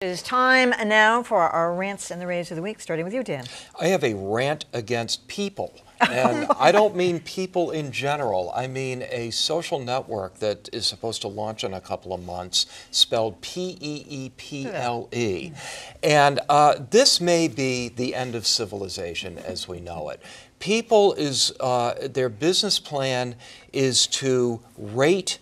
It is time now for our rants and the raves of the week, starting with you, Dan. I have a rant against people. And I don't mean people in general. I mean a social network that is supposed to launch in a couple of months, spelled P-E-E-P-L-E. And this may be the end of civilization as we know it. People their business plan is to rate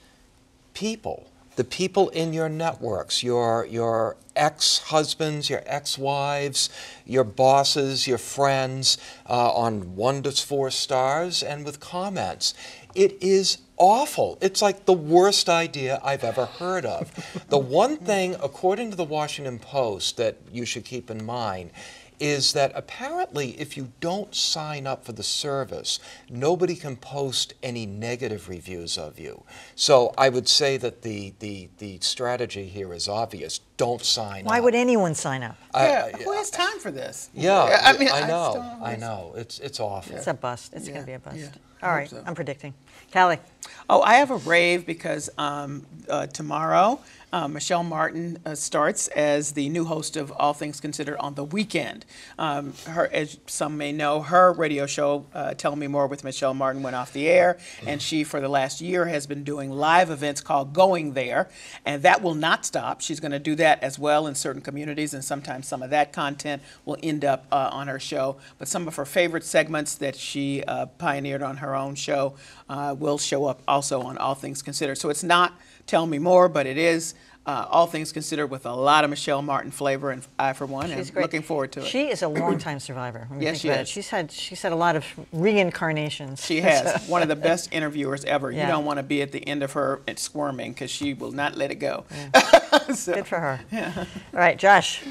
people. The people in your networks, your ex-husbands, your ex-wives, your bosses, your friends, on 1 to 4 stars and with comments. It is awful. It's like the worst idea I've ever heard of. The one thing, according to the Washington Post, that you should keep in mind is that apparently if you don't sign up for the service, nobody can post any negative reviews of you. So I would say that the strategy here is obvious. Don't sign up. Why would anyone sign up? Who has time for this? Yeah, I mean, I know. It's awful. It's a bust. It's going to be a bust. Yeah, All right, so. I'm predicting. Callie. Oh, I have a rave because tomorrow Michelle Martin starts as the new host of All Things Considered on the weekend. As some may know, her radio show, Tell Me More with Michelle Martin, went off the air, and she, for the last year, has been doing live events called Going There, and that will not stop. She's going to do that as well in certain communities, and sometimes some of that content will end up on her show. But some of her favorite segments that she pioneered on her own show will show up also on All Things Considered. So it's not Tell Me More, but it is All Things Considered with a lot of Michelle Martin flavor, and I, for one, am looking forward to it. She is a longtime survivor. Yes, she is. She's had a lot of reincarnations. She has. One of the best interviewers ever. Yeah. You don't want to be at the end of her squirming because she will not let it go. Yeah. So, good for her. Yeah. All right, Josh.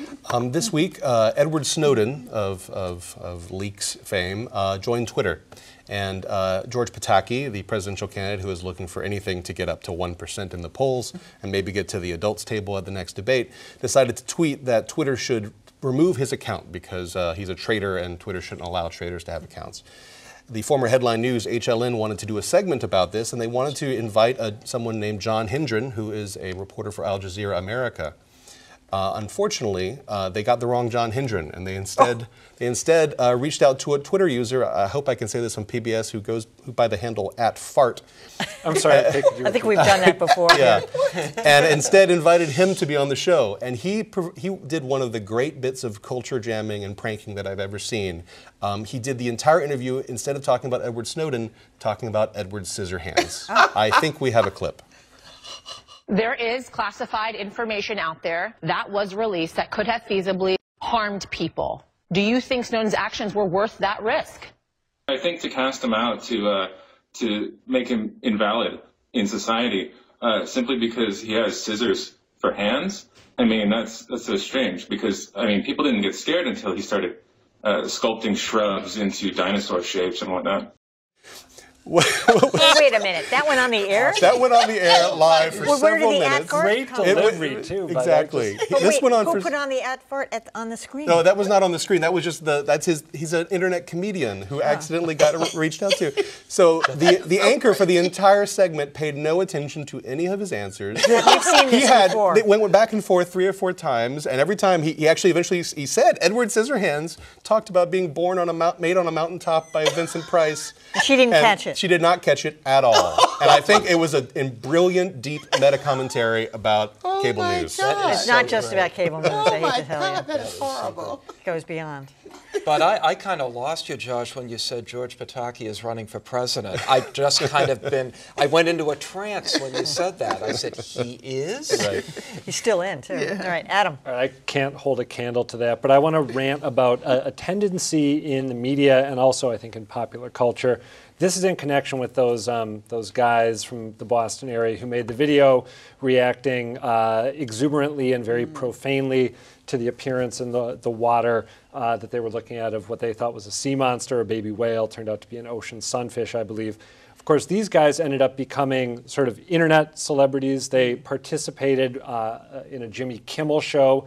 This week, Edward Snowden of leaks fame joined Twitter. And George Pataki, the presidential candidate who is looking for anything to get up to 1% in the polls and maybe get to the adults table at the next debate, decided to tweet that Twitter should remove his account because he's a traitor and Twitter shouldn't allow traitors to have accounts. The former Headline News, HLN, wanted to do a segment about this, and they wanted to invite someone named John Hendren, who is a reporter for Al Jazeera America. Unfortunately, they got the wrong John Hendren, and they instead reached out to a Twitter user. I hope I can say this on PBS, who goes by the handle @fart. I'm sorry. I think we've done that before. Yeah, and instead invited him to be on the show, and he did one of the great bits of culture jamming and pranking that I've ever seen. He did the entire interview, instead of talking about Edward Snowden, talking about Edward Scissorhands. I think we have a clip. There is classified information out there that was released that could have feasibly harmed people. Do you think Snowden's actions were worth that risk? I think to cast him out, to make him invalid in society, simply because he has scissors for hands, I mean, that's so strange, because, I mean, people didn't get scared until he started sculpting shrubs into dinosaur shapes and whatnot. Wait a minute, that went on the air? That went on the air live for several minutes. Great delivery, too. Exactly. This went on who put on the @fart on the screen? No, that was not on the screen. That was just he's an internet comedian who accidentally got reached out to. So the anchor for the entire segment paid no attention to any of his answers. We've seen this before. They went back and forth 3 or 4 times, and every time he actually eventually he said Edward Scissorhands talked about being born on made on a mountaintop by Vincent Price. She didn't catch it. She did not catch it at all. And I think it was a brilliant, deep meta commentary about cable news. It's not just about cable news, I hate to tell you. that is horrible. It goes beyond. But I kind of lost you, Josh, when you said George Pataki is running for president. I just I went into a trance when you said that. I said, he is? Right. He's still in, too. Yeah. All right, Adam. I can't hold a candle to that, but I want to rant about a tendency in the media and also, I think, in popular culture. This is in connection with those guys from the Boston area who made the video reacting exuberantly and very profanely to the appearance in the water that they were looking at of what they thought was a sea monster, a baby whale, turned out to be an ocean sunfish, I believe. Of course, these guys ended up becoming sort of internet celebrities. They participated in a Jimmy Kimmel show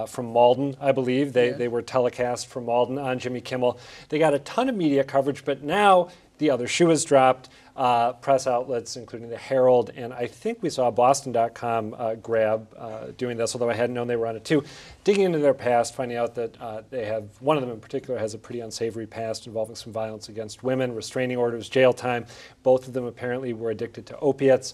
from Malden, I believe. They were telecast from Malden on Jimmy Kimmel. They got a ton of media coverage, but now the other shoe has dropped. Press outlets, including the Herald, and I think we saw Boston.com grab doing this, although I hadn't known they were on it too, digging into their past, finding out that they have, one of them in particular has a pretty unsavory past involving some violence against women, restraining orders, jail time. Both of them apparently were addicted to opiates.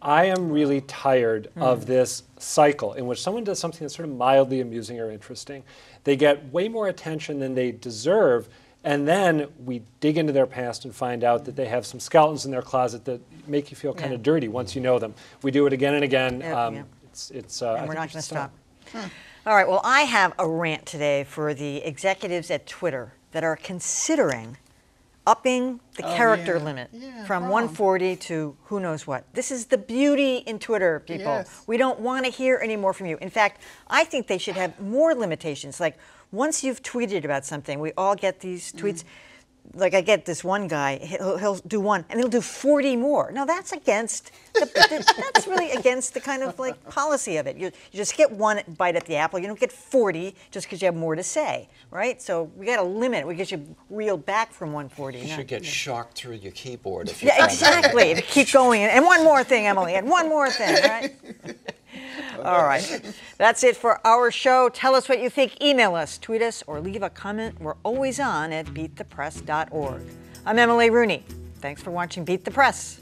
I am really tired of this cycle in which someone does something that's sort of mildly amusing or interesting. They get way more attention than they deserve, and then we dig into their past and find out that they have some skeletons in their closet that make you feel kind of dirty once you know them. We do it again and again. And And we're not going to stop. All right, well, I have a rant today for the executives at Twitter that are considering upping the character limit from 140 to who knows what. This is the beauty in Twitter, people. Yes. We don't want to hear any more from you. In fact, I think they should have more limitations. Like, once you've tweeted about something, we all get these tweets. Like, I get this one guy, he'll do one, and he'll do 40 more. Now, that's against, that's really against the kind of, like, policy of it. You just get one bite at the apple. You don't get 40 just because you have more to say, right? So we got to limit. We get you reeled back from 140. You should get shocked through your keyboard if you Yeah, exactly. Keep going. And one more thing, Emily, and one more thing, right? All right. That's it for our show. Tell us what you think. Email us, tweet us, or leave a comment. We're always on at beatthepress.org. I'm Emily Rooney. Thanks for watching Beat the Press.